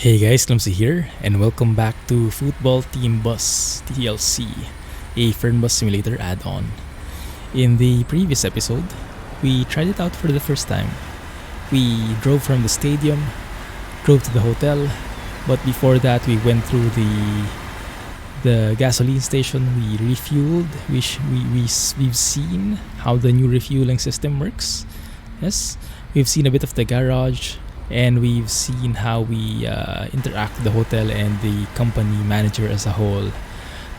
Hey guys, Clumsy here, and welcome back to Football Team Bus TLC, a Fernbus simulator add-on. In the previous episode, we tried it out for the first time. We drove from the stadium, drove to the hotel, but before that we went through the gasoline station. We refueled. We've seen how the new refueling system works. Yes, we've seen a bit of the garage. And we've seen how we interact with the hotel and the company manager as a whole.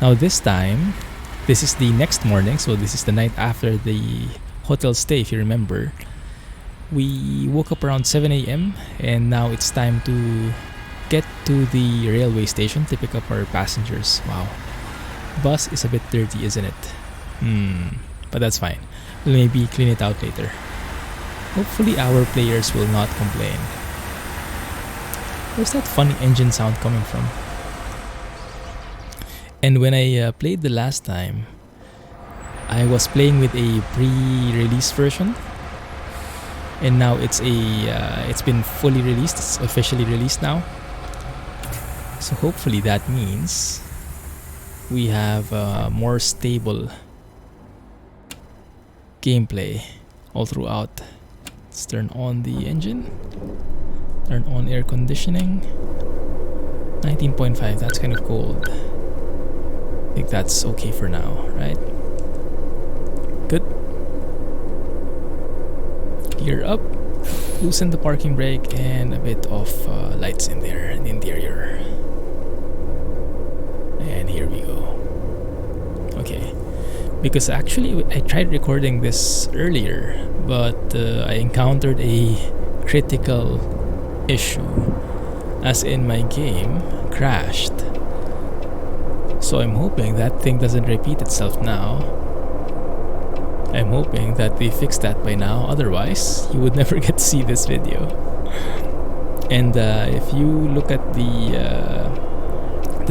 Now this time, this is the next morning, so this is the night after the hotel stay, if you remember. We woke up around 7 a.m. and now it's time to get to the railway station to pick up our passengers. Wow. Bus is a bit dirty, isn't it? But that's fine. We'll maybe clean it out later. Hopefully our players will not complain. Where's that funny engine sound coming from? And when I played the last time, I was playing with a pre-release version. And now it's been fully released. It's officially released now. So hopefully that means we have more stable gameplay all throughout. Let's turn on the engine. Turn on air conditioning. 19.5, that's kind of cold. I think that's okay for now, right? Good. Gear up. Loosen the parking brake and a bit of lights in there in the interior. And here we go. Okay. Because actually I tried recording this earlier, but I encountered a critical issue, as in my game crashed. So I'm hoping that thing doesn't repeat itself now. I'm hoping that they fixed that by now, otherwise you would never get to see this video. And if you look at the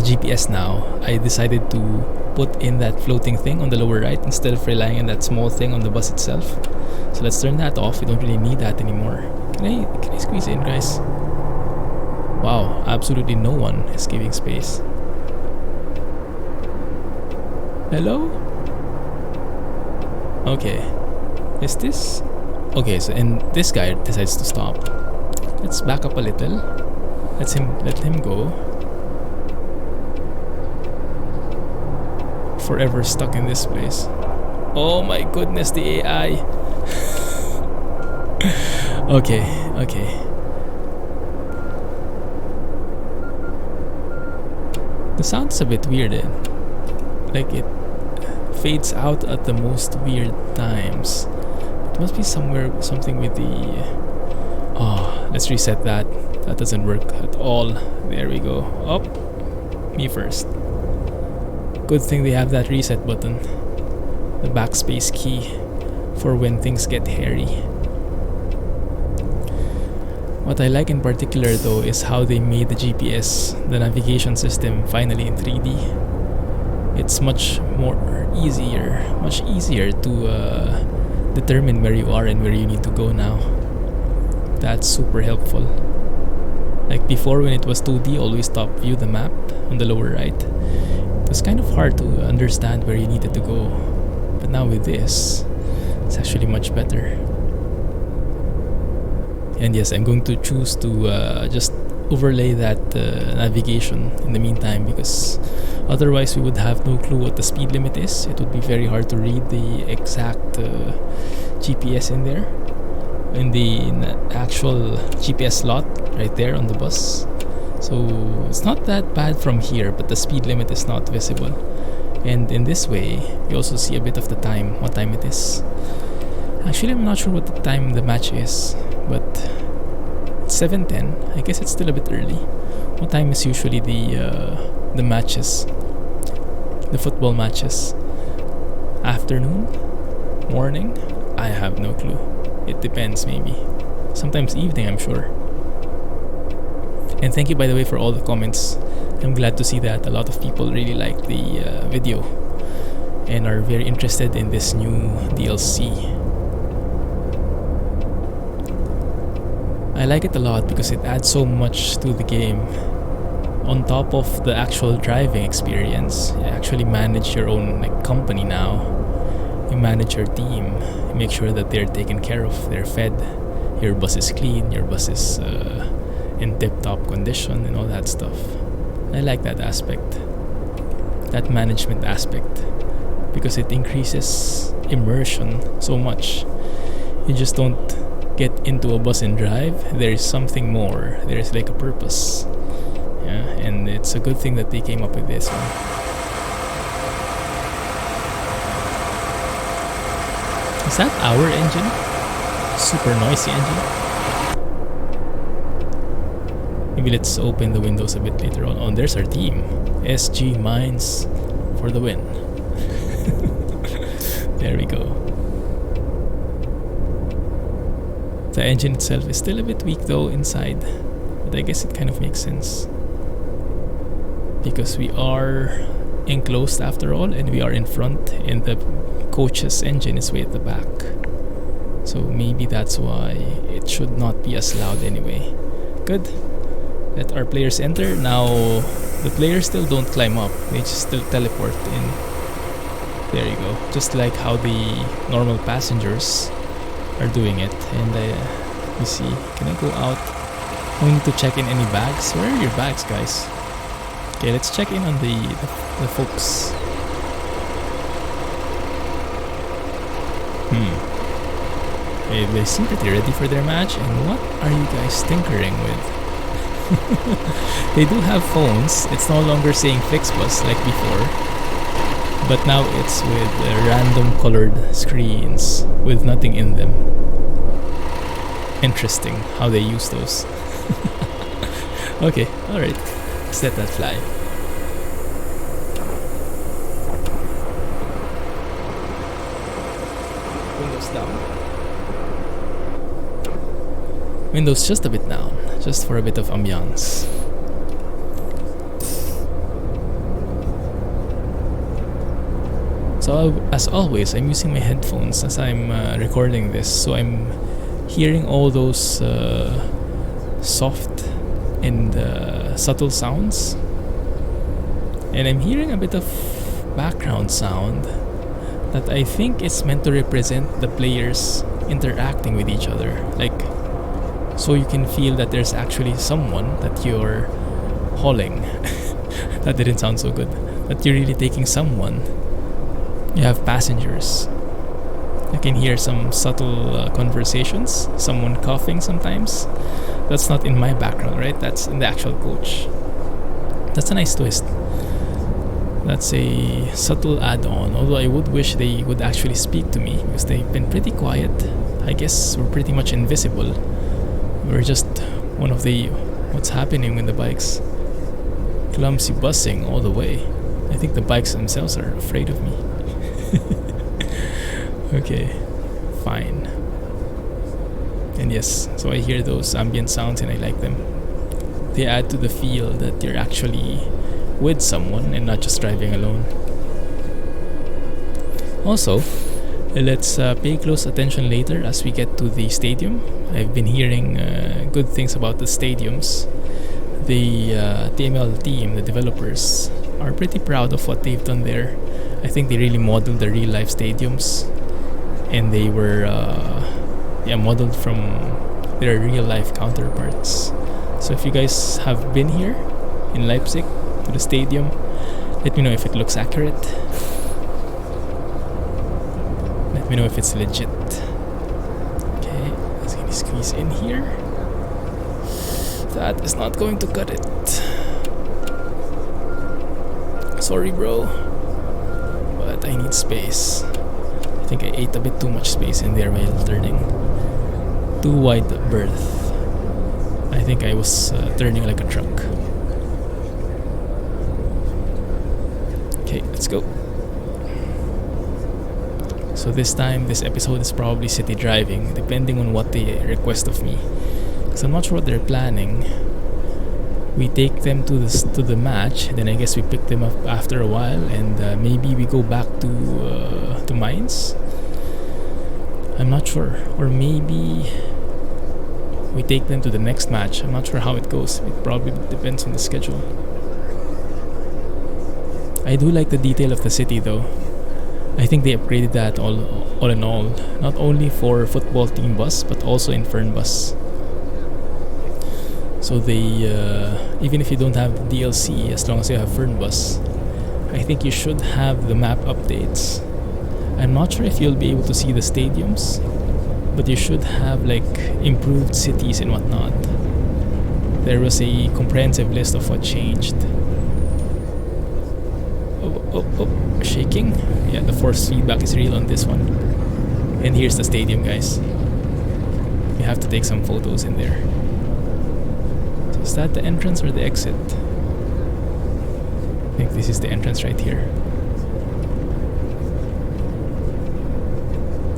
GPS now, I decided to put in that floating thing on the lower right instead of relying on that small thing on the bus itself. So let's turn that off. We don't really need that anymore. Can I squeeze in, guys? Wow, absolutely no one is giving space. Hello? Okay. Is this? Okay, so and this guy decides to stop. Let's back up a little. Let him go. Forever stuck in this place. Oh my goodness, the AI. Okay. The sound's a bit weird, like it fades out at the most weird times. It must be something with the... Oh, let's reset that. That doesn't work at all. There we go. Up. Me first. Good thing they have that reset button, the backspace key, for when things get hairy. What I like in particular though is how they made the GPS, the navigation system, finally in 3D. It's much easier to determine where you are and where you need to go now. That's super helpful. Like before, when it was 2D, always top view the map on the lower right. It was kind of hard to understand where you needed to go, but now with this, it's actually much better. And yes, I'm going to choose to just overlay that navigation in the meantime, because otherwise we would have no clue what the speed limit is. It would be very hard to read the exact GPS in there, in the actual GPS slot right there on the bus. So it's not that bad from here, but the speed limit is not visible. And in this way, you also see a bit of the time, what time it is. Actually, I'm not sure what the time the match is, but it's 7:10. I guess it's still a bit early. What time is usually the matches, the football matches? Afternoon? Morning? I have no clue. It depends, maybe. Sometimes evening, I'm sure. And thank you, by the way, for all the comments. I'm glad to see that a lot of people really like the video and are very interested in this new DLC. I like it a lot because it adds so much to the game. On top of the actual driving experience, you actually manage your own company now. You manage your team. You make sure that they're taken care of, they're fed, your bus is clean, your bus is in tip-top condition and all that stuff. I like that aspect, that management aspect, because it increases immersion so much. You just don't get into a bus and drive. There is something more. There is like a purpose. Yeah, and it's a good thing that they came up with this one. Is that our engine? Super noisy engine. Maybe let's open the windows a bit later on. Oh, there's our team. SG Mines for the win. There we go. The engine itself is still a bit weak though inside, but I guess it kind of makes sense. Because we are enclosed after all, and we are in front, and the coach's engine is way at the back. So maybe that's why it should not be as loud anyway. Good. Let our players enter. Now, the players still don't climb up. They just still teleport in. There you go. Just like how the normal passengers are doing it. And you see, can I go out? I need to check in any bags. Where are your bags, guys? Okay, let's check in on the folks. Okay, they seem pretty ready for their match. And what are you guys tinkering with? They do have phones. It's no longer saying Flixbus like before, but now it's with random colored screens with nothing in them. Interesting how they use those. Okay, alright. Let's let that fly. Windows down. Windows just a bit down, just for a bit of ambiance. So as always, I'm using my headphones as I'm recording this, so I'm hearing all those soft and subtle sounds, and I'm hearing a bit of background sound that I think is meant to represent the players interacting with each other, like, so you can feel that there's actually someone that you're hauling. That didn't sound so good, but you're really taking someone. You have passengers. I can hear some subtle conversations, someone coughing sometimes. That's not in my background, right? That's in the actual coach. That's a nice twist. That's a subtle add-on, although I would wish they would actually speak to me, because they've been pretty quiet. I guess we're pretty much invisible. We're just one of the what's happening with the bikes. Clumsy busing all the way. I think the bikes themselves are afraid of me. Okay, fine. And yes, so I hear those ambient sounds and I like them. They add to the feel that you're actually with someone and not just driving alone. Also, let's pay close attention later as we get to the stadium. I've been hearing good things about the stadiums. The TML team, the developers, are pretty proud of what they've done there. I think they really modeled the real life stadiums, and they were modeled from their real life counterparts. So if you guys have been here in Leipzig to the stadium, let me know if it looks accurate. Let me know if it's legit. Okay, let's get squeeze in here. That is not going to cut it. Sorry, bro, but I need space. I think I ate a bit too much space in there while turning. Too wide berth. I think I was turning like a truck. Okay, let's go. So this time, this episode is probably city driving, depending on what they request of me. Because I'm not sure what they're planning. We take them to the match, then I guess we pick them up after a while, and maybe we go back to Mainz. I'm not sure, or maybe we take them to the next match. I'm not sure how it goes. It probably depends on the schedule. I do like the detail of the city though. I think they upgraded that all in all. Not only for football team bus, but also in Fernbus. So they, even if you don't have the DLC, as long as you have Fernbus, I think you should have the map updates. I'm not sure if you'll be able to see the stadiums, but you should have like improved cities and whatnot. There was a comprehensive list of what changed. Oh, shaking. Yeah, the force feedback is real on this one. And here's the stadium, guys. You have to take some photos in there. So is that the entrance or the exit? I think this is the entrance right here.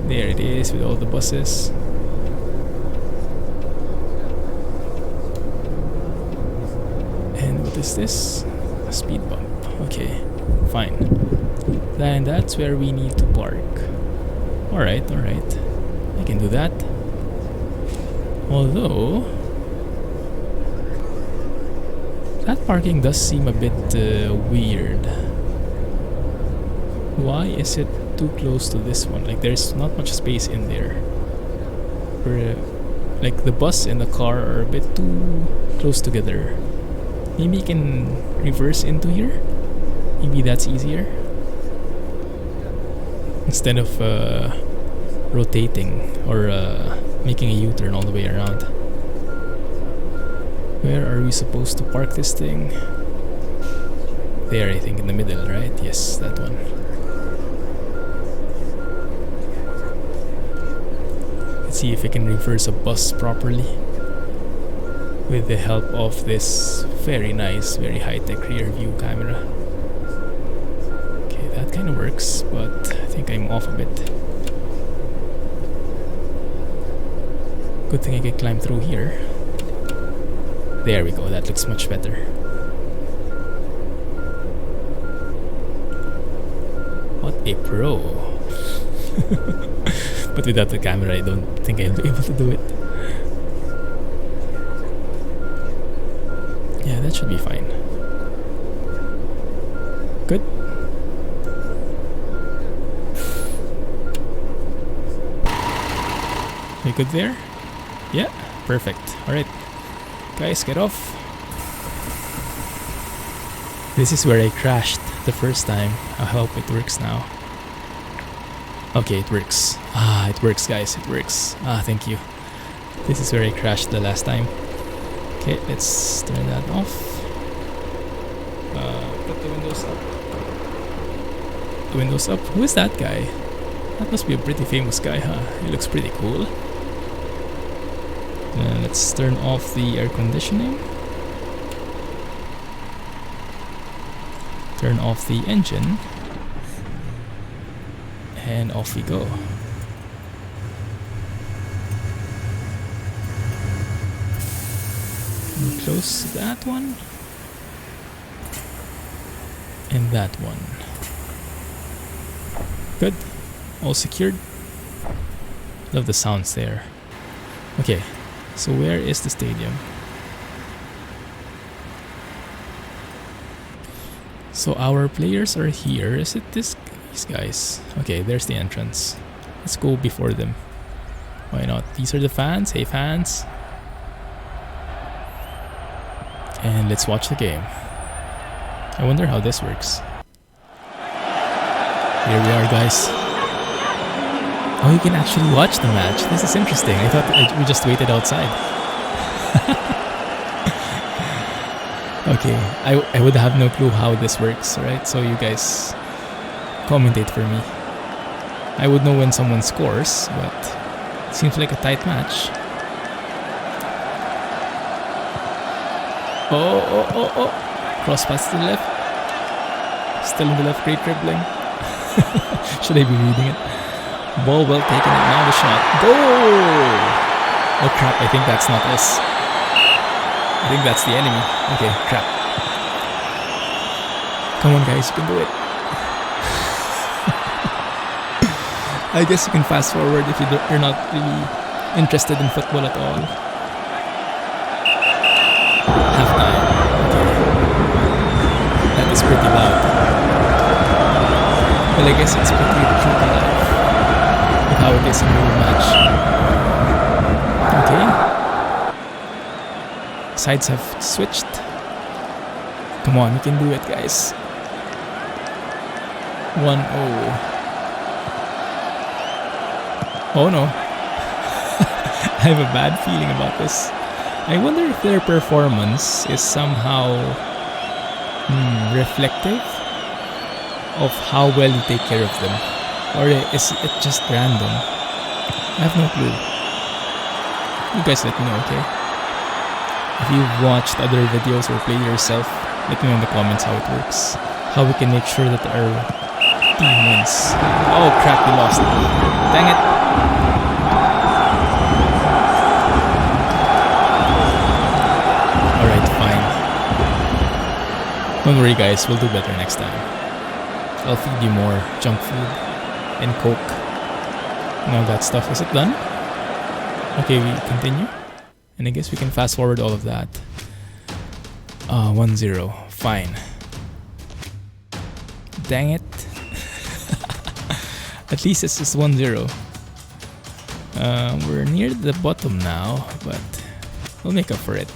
There it is with all the buses. And what is this? A speed bump. Okay, fine. Then that's where we need to park. Alright. I can do that. Although that parking does seem a bit weird. Why is it too close to this one? Like there's not much space in there. Like the bus and the car are a bit too close together. Maybe you can reverse into here? Maybe that's easier? Instead of rotating or making a U-turn all the way around. Where are we supposed to park this thing? There, I think, in the middle, right? Yes, that one. Let's see if I can reverse a bus properly with the help of this very nice, very high-tech rear view camera. Okay, that kind of works, but I think I'm off a bit. Good thing I can climb through here. There we go, that looks much better. What a pro. But without the camera, I don't think I'll be able to do it. Yeah, that should be fine. Good. We good there? Yeah, perfect. Alright. Guys, get off. This is where I crashed the first time. I hope it works now. Okay, it works. It works, guys. It works. Thank you. This is where I crashed the last time. Okay, let's turn that off. Put the windows up. The windows up. Who is that guy? That must be a pretty famous guy, huh? He looks pretty cool. Let's turn off the air conditioning. Turn off the engine. And off we go. And close that one. And that one. Good. All secured. Love the sounds there. Okay. So where is the stadium? So our players are here. Is it these guys? Okay, there's the entrance. Let's go before them. Why not? These are the fans. Hey fans. And let's watch the game. I wonder how this works. Here we are, guys. Oh, you can actually watch the match. This is interesting. I thought we just waited outside. Okay, I would have no clue how this works, right? So you guys commentate for me. I would know when someone scores, but it seems like a tight match. Oh. Cross pass to the left. Still in the left, great dribbling. Should I be reading it? Ball well taken, and now the shot. Goal! Oh crap, I think that's not us. I think that's the enemy. Okay, crap. Come on guys, you can do it. I guess you can fast forward if you're not really interested in football at all. Well, I guess it's pretty true to life with how it is in real match. Okay. Sides have switched. Come on, we can do it, guys. 1-0. Oh no. I have a bad feeling about this. I wonder if their performance is somehow reflective of how well you take care of them. Or is it just random? I have no clue. You guys let me know, okay? If you've watched other videos or played yourself, let me know in the comments how it works. How we can make sure that our team wins. Oh crap, we lost. Dang it. Alright, fine. Don't worry guys, we'll do better next time. I'll feed you more junk food and coke and all that stuff. Is it done? Okay, we continue. And I guess we can fast forward all of that. 1-0. Fine. Dang it. At least it's just 1-0. We're near the bottom now, but we'll make up for it.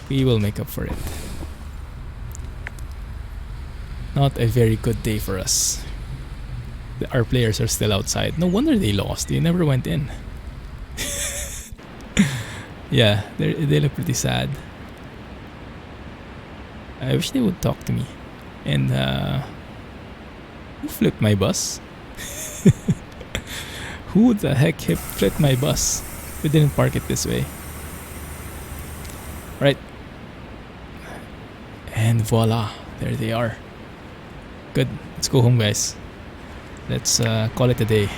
We will make up for it. Not a very good day for us. Our players are still outside. No wonder they lost. They never went in. Yeah, they look pretty sad. I wish they would talk to me. And who flipped my bus? Who the heck flipped my bus? We didn't park it this way. Right. And voila, there they are. Good. Let's go home, guys. Let's call it a day.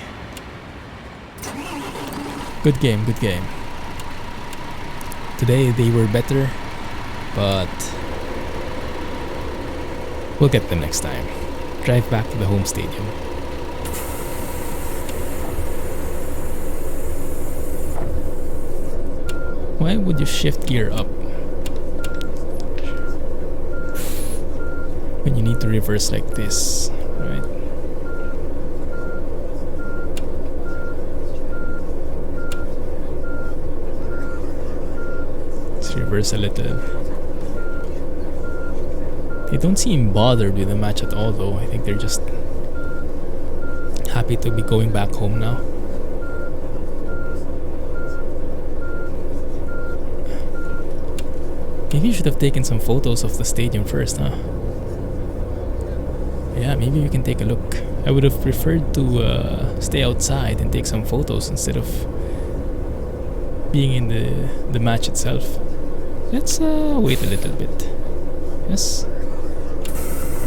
Good game, good game. Today they were better, but we'll get them next time. Drive back to the home stadium. Why would you shift gear up when you need to reverse like this, right? Let's reverse a little. They don't seem bothered with the match at all though. I think they're just happy to be going back home now. Maybe you should have taken some photos of the stadium first, huh? Yeah, maybe we can take a look. I would have preferred to stay outside and take some photos instead of being in the match itself. Let's wait a little bit. Yes?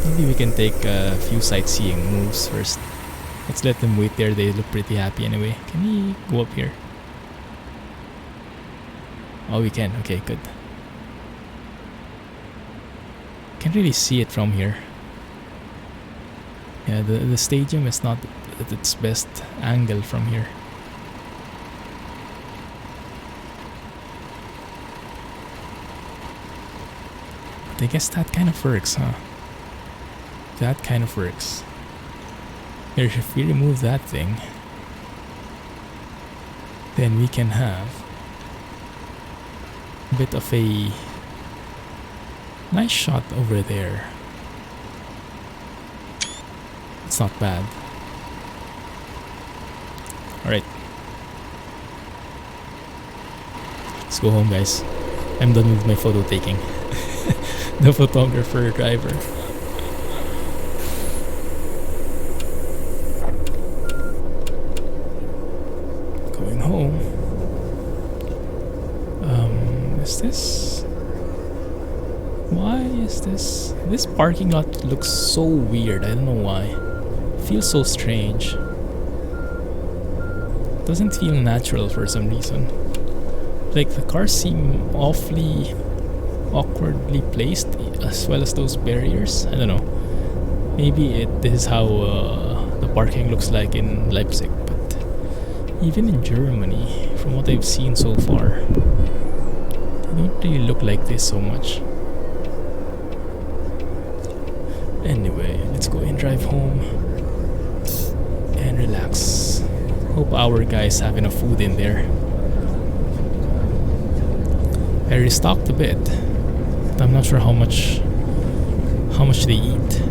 Maybe we can take a few sightseeing moves first. Let's let them wait there. They look pretty happy anyway. Can we go up here? Oh, we can. Okay, good. Can't really see it from here. Yeah, the stadium is not at its best angle from here. But I guess that kind of works, huh? That kind of works. Here, if we remove that thing, then we can have a bit of a nice shot over there. It's not bad. Alright. Let's go home, guys. I'm done with my photo taking. The photographer driver. Going home. Is this... Why is this... This parking lot looks so weird. I don't know why. Feels so strange. Doesn't feel natural for some reason. Like the cars seem awfully awkwardly placed, as well as those barriers. I don't know. Maybe this is how the parking looks like in Leipzig, but even in Germany, from what I've seen so far, they don't really look like this so much. Anyway, let's let's go and drive home and relax. Hope our guys have enough food in there. I restocked a bit, but I'm not sure how much they eat.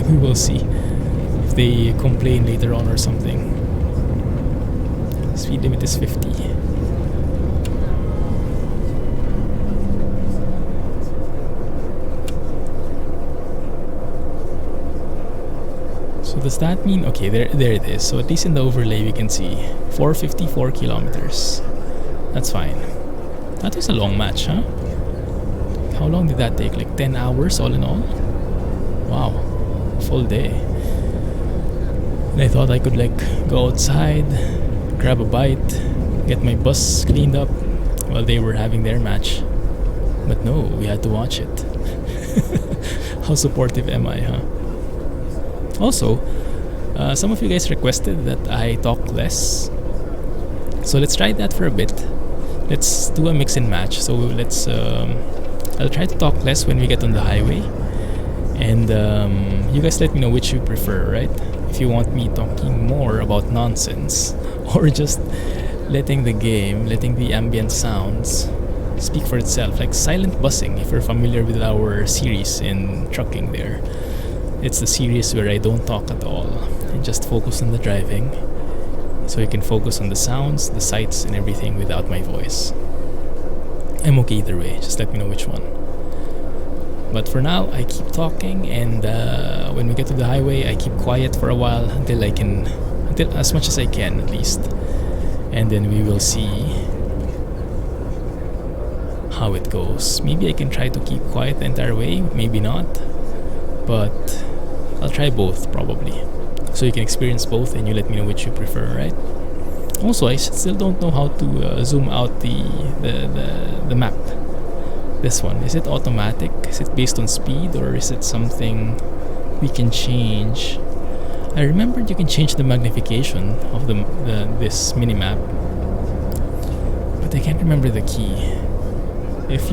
We will see if they complain later on or something. Speed limit is 50. So does that mean, okay, there it is. So at least in the overlay we can see 454 kilometers. That's fine. That was a long match, huh? How long did that take? Like 10 hours all in all? Wow, full day. And I thought I could like go outside, grab a bite, get my bus cleaned up while they were having their match. But no, we had to watch it. How supportive am I, huh? Also, some of you guys requested that I talk less. So let's try that for a bit. Let's do a mix and match. So let's I'll try to talk less when we get on the highway. And you guys let me know which you prefer, right? If you want me talking more about nonsense or just letting the ambient sounds speak for itself, like silent busing, if you're familiar with our series in trucking there. It's the series where I don't talk at all and just focus on the driving, so you can focus on the sounds, the sights, and everything without my voice. I'm okay either way, just let me know which one. But for now, I keep talking, and when we get to the highway, I keep quiet for a while until as much as I can at least. And then we will see how it goes. Maybe I can try to keep quiet the entire way, maybe not. But I'll try both probably. So you can experience both and you let me know which you prefer, right? Also, I still don't know how to zoom out the map. This one, is it automatic? Is it based on speed, or is it something we can change? I remembered you can change the magnification of this minimap, but I can't remember the key. If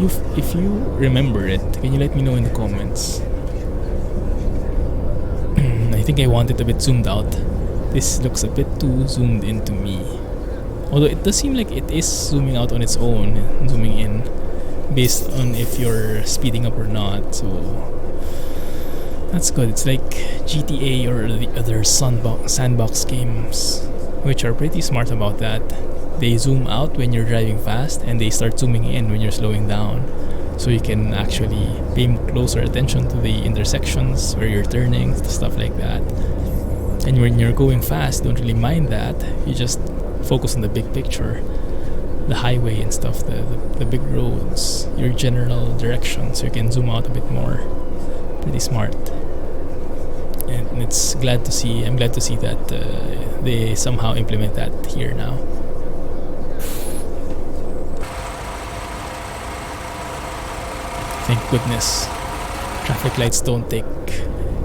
you remember it, can you let me know in the comments? I think I want it a bit zoomed out. This looks a bit too zoomed into me. Although it does seem like it is zooming out on its own, zooming in, based on if you're speeding up or not. So that's good. It's like GTA or the other sandbox games, which are pretty smart about that. They zoom out when you're driving fast, and they start zooming in when you're slowing down, so you can actually pay closer attention to the intersections where you're turning, stuff like that. And when you're going fast, don't really mind that. You just focus on the big picture, the highway and stuff, the big roads, your general direction, so you can zoom out a bit more. Pretty smart. And I'm glad to see that they somehow implement that here now. Thank goodness traffic lights don't take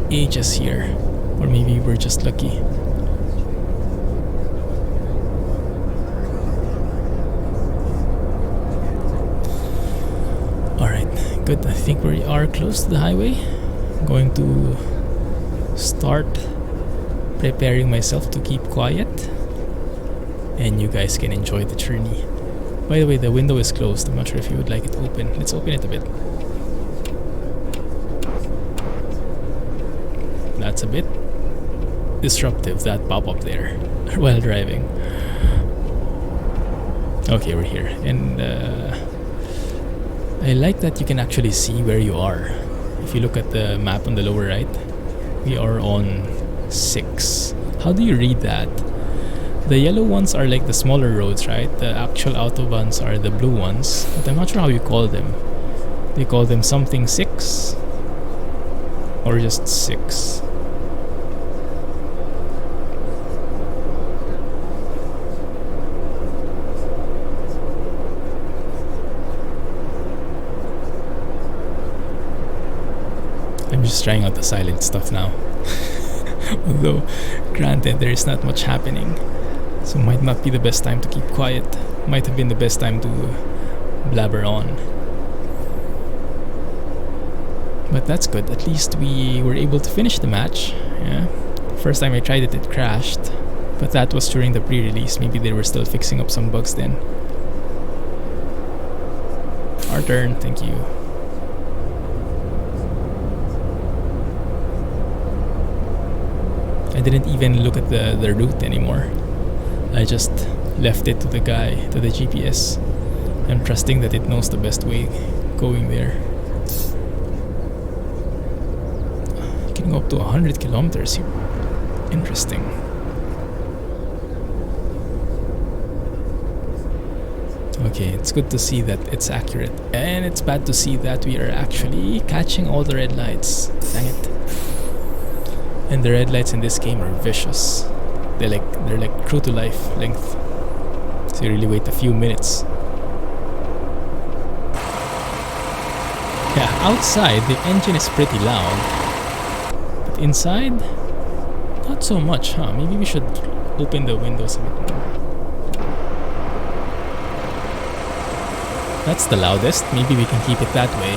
ages here, or maybe we're just lucky. Alright, good. I think we are close to the highway. I'm going to start preparing myself to keep quiet, and you guys can enjoy the journey. By the way, the window is closed. I'm not sure if you would like it open. Let's open it a bit. That's a bit disruptive, that pop-up there while driving. Okay, we're here, and I like that you can actually see where you are. If you look at the map on the lower right, we are on 6. How do you read that? The yellow ones are like the smaller roads, right? The actual autobahns are the blue ones, but I'm not sure how you call them. They call them something 6 or just 6. I'm just trying out the silent stuff now. Although, granted, there is not much happening, so might not be the best time to keep quiet. Might have been the best time to blabber on. But that's good. At least we were able to finish the match. Yeah. First time I tried it, it crashed. But that was during the pre-release. Maybe they were still fixing up some bugs then. Our turn. Thank you. I didn't even look at the route anymore. I just left it to the guy, to the GPS. I'm trusting that it knows the best way going there. Getting up to 100 kilometers here. Interesting. Okay, it's good to see that it's accurate. And it's bad to see that we are actually catching all the red lights. Dang it. And the red lights in this game are vicious. They're like true to life length. So you really wait a few minutes. Yeah, outside the engine is pretty loud. But inside, not so much, huh? Maybe we should open the windows a bit more. That's the loudest. Maybe we can keep it that way.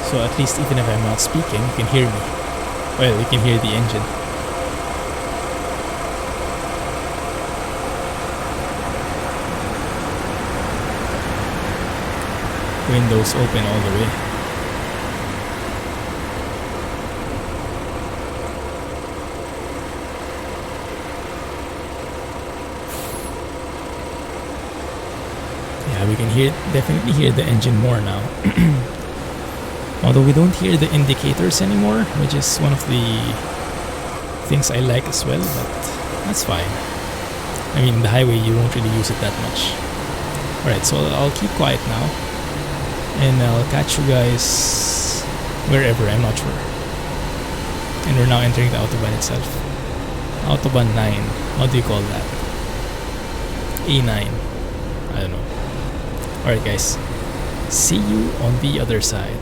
So at least even if I'm not speaking, you can hear me. Well, you can hear the engine. Windows open all the way. Yeah, we can definitely hear the engine more now. Although we don't hear the indicators anymore, which is one of the things I like as well, but that's fine. I mean, the highway you won't really use it that much. Alright, so I'll keep quiet now. And I'll catch you guys wherever, I'm not sure. And we're now entering the Autobahn itself. Autobahn 9, how do you call that? A9, I don't know. Alright guys, see you on the other side.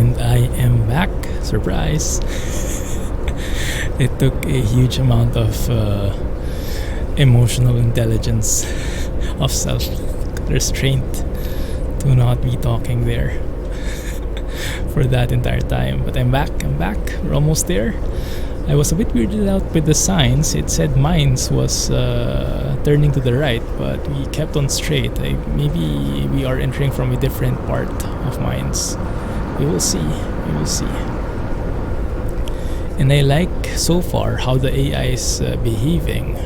And I am back. Surprise! It took a huge amount of emotional intelligence, of self-restraint to not be talking there for that entire time. But I'm back. We're almost there. I was a bit weirded out with the signs. It said Mines was turning to the right, but we kept on straight. Maybe we are entering from a different part of Mines. We will see. And I like so far how the AI is behaving.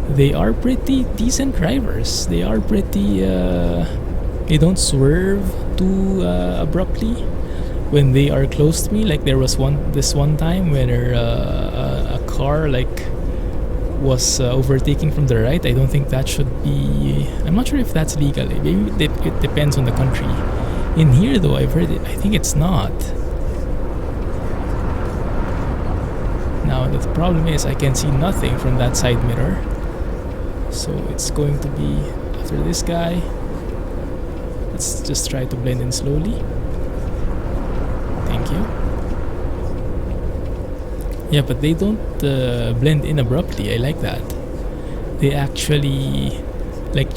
They are pretty decent drivers. They are pretty. They don't swerve too abruptly when they are close to me. Like there was this one time where a car was overtaking from the right. I don't think that should be. I'm not sure if that's legal. Maybe it depends on the country. In here though, I've heard it. I think it's not. Now the problem is I can see nothing from that side mirror. So it's going to be after this guy. Let's just try to blend in slowly. Thank you. Yeah, but they don't blend in abruptly. I like that. They actually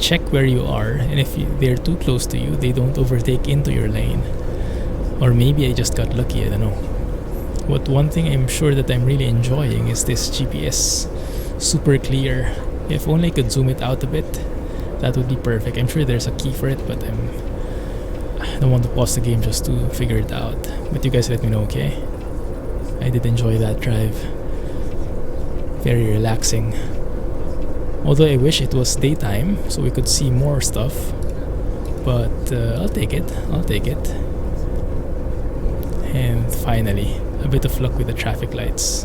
check where you are, and if they're too close to you, they don't overtake into your lane. Or maybe I just got lucky, I don't know. But one thing I'm sure that I'm really enjoying is this GPS. Super clear. If only I could zoom it out a bit, that would be perfect. I'm sure there's a key for it, but I don't want to pause the game just to figure it out. But you guys let me know, okay? I did enjoy that drive. Very relaxing. Although I wish it was daytime so we could see more stuff. But I'll take it. And finally, a bit of luck with the traffic lights.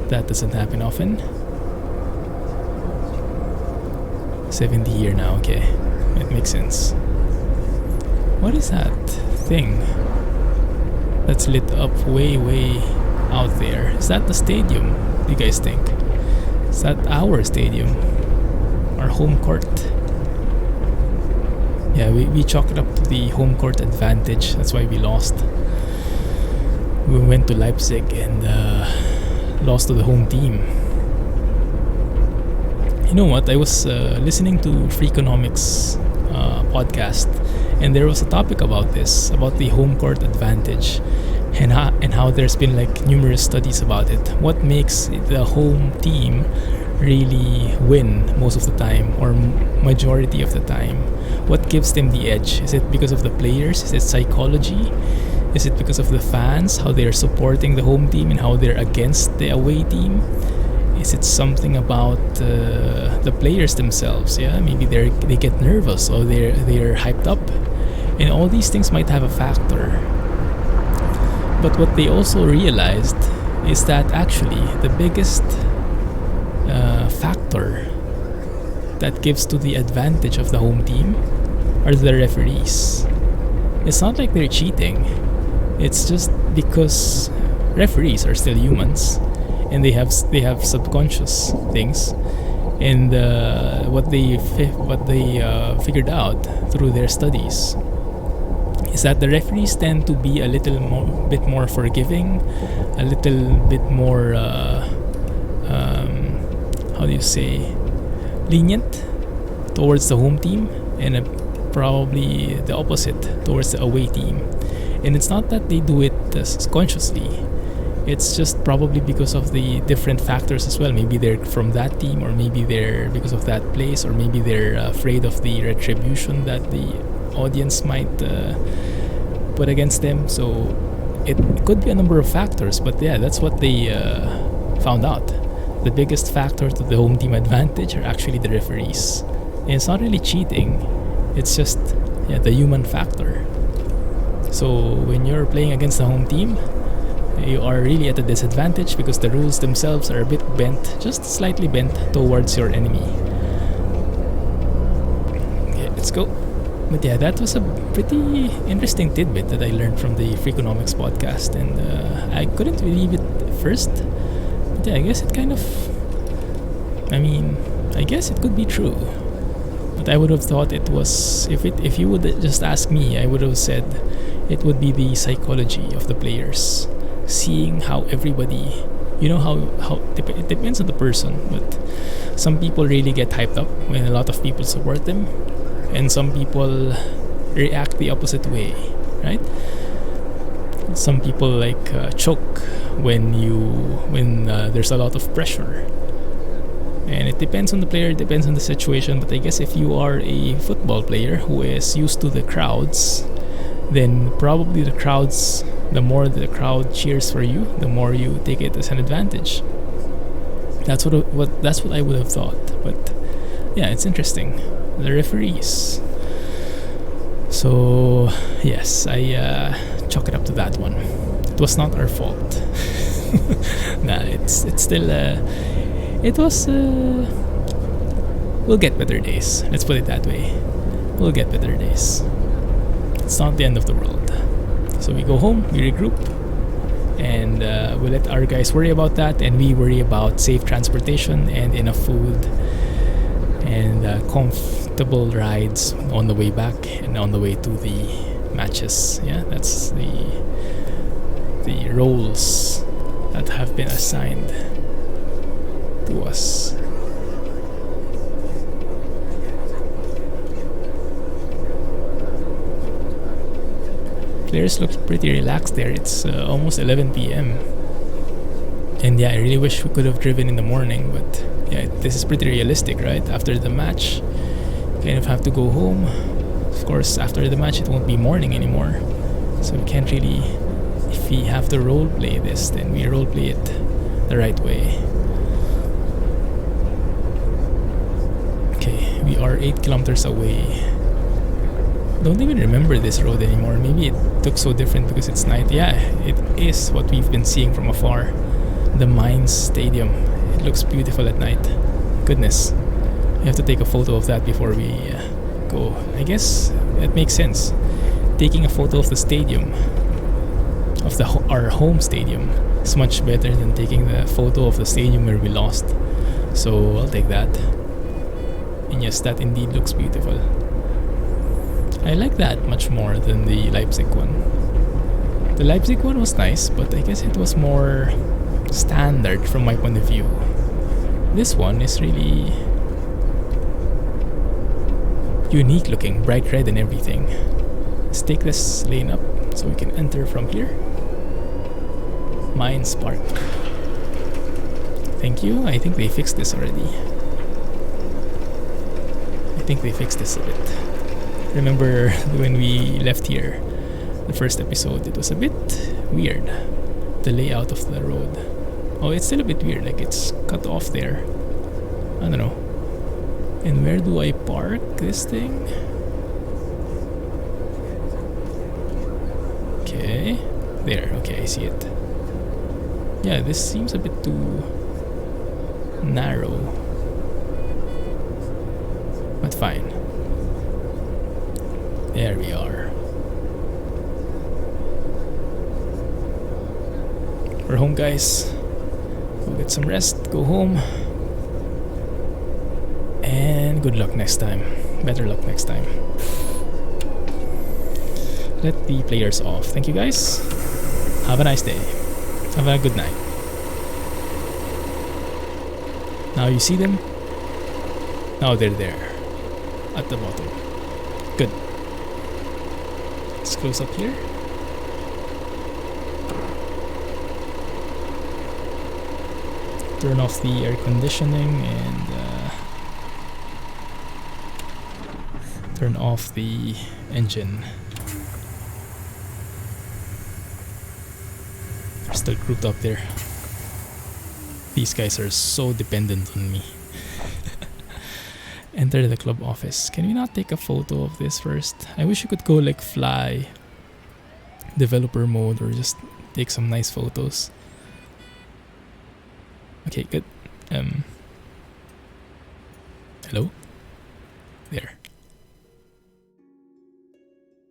That doesn't happen often. 70 here now, okay. It makes sense. What is that thing that's lit up way out there? Is that the stadium, do you guys think? Is that our stadium? Our home court? Yeah, we chalked it up to the home court advantage. That's why we lost. We went to Leipzig and lost to the home team. You know what? I was listening to Freakonomics podcast, and there was a topic about this, about the home court advantage, and how there's been numerous studies about it. What makes the home team really win most of the time, or majority of the time? What gives them the edge? Is it because of the players? Is it psychology? Is it because of the fans, how they're supporting the home team and how they're against the away team? Is it something about the players themselves? Yeah, maybe they get nervous or they're hyped up, and all these things might have a factor. But what they also realized is that actually the biggest factor that gives to the advantage of the home team are the referees. It's not like they're cheating. It's just because referees are still humans, and they have subconscious things, and what they figured out through their studies is that the referees tend to be a bit more forgiving, a little bit more lenient towards the home team, and probably the opposite towards the away team. And it's not that they do it consciously. It's just probably because of the different factors as well. Maybe they're from that team, or maybe they're because of that place, or maybe they're afraid of the retribution that the audience might put against them. So it could be a number of factors, but yeah, that's what they found out. The biggest factor to the home team advantage are actually the referees. And it's not really cheating, it's just the human factor. So when you're playing against the home team, you are really at a disadvantage because the rules themselves are a bit bent, just slightly bent towards your enemy. Okay, let's go. But yeah, that was a pretty interesting tidbit that I learned from the Freakonomics podcast, and I couldn't believe it first. But yeah, I guess it I guess it could be true. But I would have thought it was, if you would just ask me, I would have said it would be the psychology of the players, seeing how everybody, it depends on the person, but some people really get hyped up when a lot of people support them, and some people react the opposite way, right? Some people choke when there's a lot of pressure, and it depends on the player, it depends on the situation. But I guess if you are a football player who is used to the crowds, then probably the more the crowd cheers for you, the more you take it as an advantage. That's what I would have thought. But yeah, it's interesting. The referees. So yes, I chalk it up to that one. It was not our fault. Nah, it's still it was. We'll get better days. Let's put it that way. We'll get better days. It's not the end of the world. So we go home, we regroup, and we let our guys worry about that, and we worry about safe transportation and enough food and comfortable rides on the way back and on the way to the matches. Yeah, that's the roles that have been assigned to us. Players look pretty relaxed there. It's almost 11 p.m. And yeah, I really wish we could have driven in the morning, but yeah, this is pretty realistic, right? After the match, you kind of have to go home. Of course, after the match, it won't be morning anymore. So we can't really, if we have to role play this, then we role play it the right way. Okay, we are 8 kilometers away. Don't even remember this road anymore. Maybe it looks so different because it's night. Yeah, it is what we've been seeing from afar. The Mines Stadium. It looks beautiful at night. Goodness. We have to take a photo of that before we go. I guess it makes sense. Taking a photo of the stadium, of our home stadium, is much better than taking the photo of the stadium where we lost. So I'll take that. And yes, that indeed looks beautiful. I like that much more than the Leipzig one. The Leipzig one was nice, but I guess it was more standard from my point of view. This one is really unique looking, bright red and everything. Let's take this lane up so we can enter from here. Mines Park. Thank you. I think they fixed this already. I think they fixed this a bit. Remember when we left here, the first episode, it was a bit weird, the layout of the road. Oh, it's still a bit weird, like it's cut off there. I don't know. And where do I park this thing? Okay, there, okay, I see it. Yeah, this seems a bit too narrow, but fine. There we are. We're home, guys. Go get some rest, go home. And good luck next time. Better luck next time. Let the players off. Thank you, guys. Have a nice day. Have a good night. Now you see them? Now they're there. At the bottom. Good. Let's close up here. Turn off the air conditioning and turn off the engine. They're still grouped up there. These guys are so dependent on me. Enter the club office. Can we not take a photo of this first? I wish you could go like fly developer mode or just take some nice photos. Okay, good. Hello? There.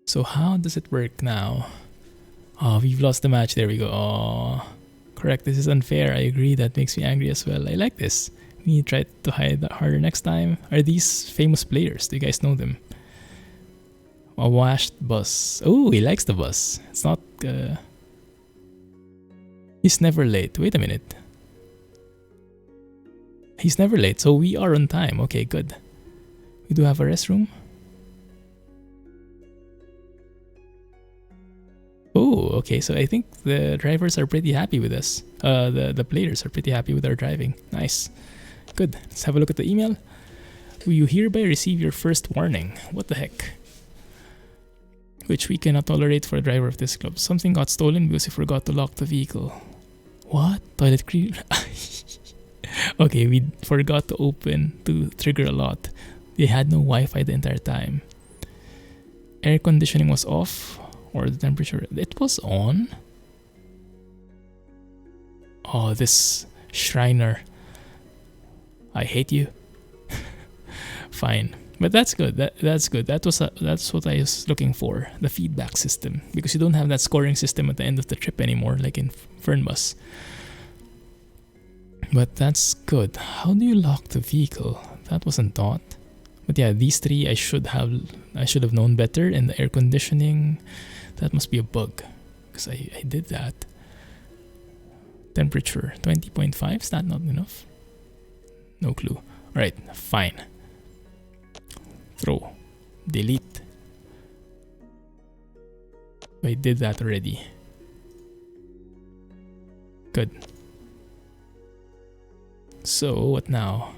So how does it work now? Oh, we've lost the match. There we go. Oh, correct. This is unfair. I agree. That makes me angry as well. I like this. We need to try to hide that harder next time. Are these famous players? Do you guys know them? A washed bus. Oh, he likes the bus. It's not... He's never late. Wait a minute. He's never late, so we are on time. Okay, good. We do have a restroom. Oh, okay. So I think the drivers are pretty happy with us. The players are pretty happy with our driving. Nice. Good. Let's have a look at the email. You hereby receive your first warning. What the heck? Which we cannot tolerate for a driver of this club. Something got stolen because you forgot to lock the vehicle. What? Toilet cleaner? Okay, we forgot to trigger a lot. They had no Wi-Fi the entire time. Air conditioning was off, or the temperature. It was on. Oh, this Shriner. I hate you. Fine. But that's good. That's good. That's what I was looking for. The feedback system, because you don't have that scoring system at the end of the trip anymore, like in Fernbus. But that's good. How do you lock the vehicle? That wasn't taught. But yeah, these three I should have known better. And the air conditioning, that must be a bug, because I did that. Temperature 20.5. Is that not enough? No clue. All right, fine. Throw, delete. I did that already. Good. So what now?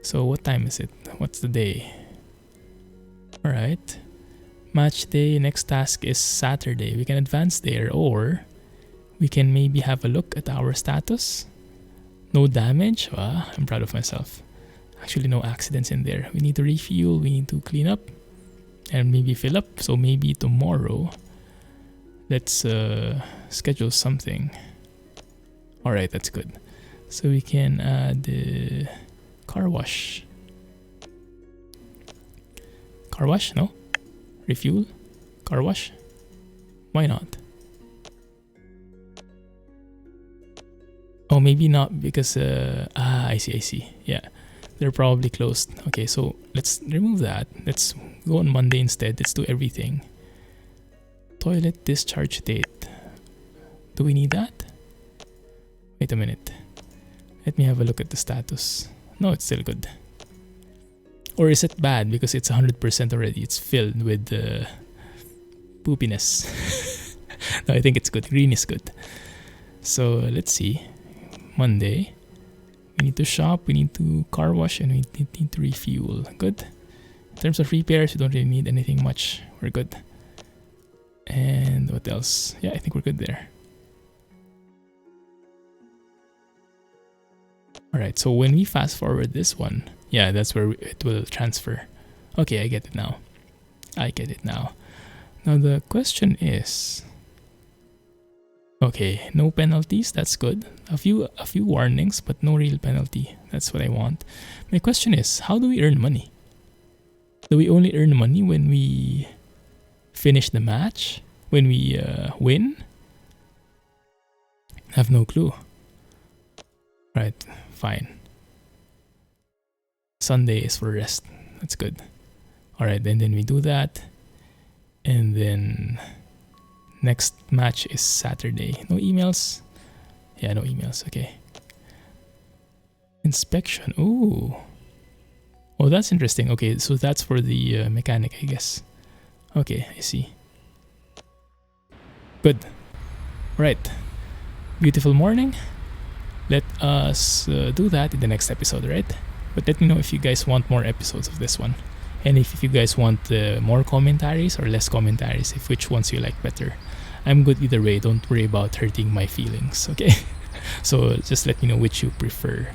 So what time is it? What's the day? Alright. Match day, next task is Saturday. We can advance there, or we can maybe have a look at our status. No damage. I'm proud of myself. Actually, no accidents in there. We need to refuel, we need to clean up, and maybe fill up. So maybe tomorrow, let's schedule something. Alright, that's good. So we can add car wash. Car wash? No? Refuel? Car wash? Why not? Oh, maybe not, because I see. Yeah, they're probably closed. Okay, so let's remove that. Let's go on Monday instead. Let's do everything. Toilet discharge date. Do we need that? Wait a minute. Let me have a look at the status. No, it's still good. Or is it bad because it's 100% already? It's filled with poopiness. No, I think it's good. Green is good. So let's see. Monday. We need to shop, we need to car wash, and we need to refuel. Good. In terms of repairs, we don't really need anything much. We're good. And what else? Yeah, I think we're good there. Alright, so when we fast forward this one, yeah, that's where it will transfer. Okay, I get it now. Now the question is... Okay, no penalties, that's good. A few warnings, but no real penalty. That's what I want. My question is, how do we earn money? Do we only earn money when we finish the match? When we win? I have no clue. Right, fine. Sunday is for rest. That's good. Alright, then we do that. And then next match is Saturday. No emails? Yeah, no emails. Okay. Inspection. Ooh. Oh, that's interesting. Okay, so that's for the mechanic, I guess. Okay, I see. Good. Right. Beautiful morning. Let us do that in the next episode, right? But let me know if you guys want more episodes of this one. And if you guys want more commentaries or less commentaries, if which ones you like better. I'm good either way. Don't worry about hurting my feelings, okay? So just let me know which you prefer.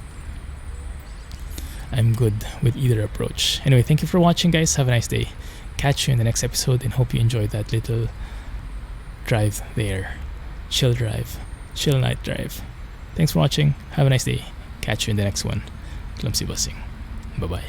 I'm good with either approach. Anyway, thank you for watching, guys. Have a nice day. Catch you in the next episode, and hope you enjoyed that little drive there. Chill drive. Chill night drive. Thanks for watching. Have a nice day. Catch you in the next one. Clumsy Busing. Bye-bye.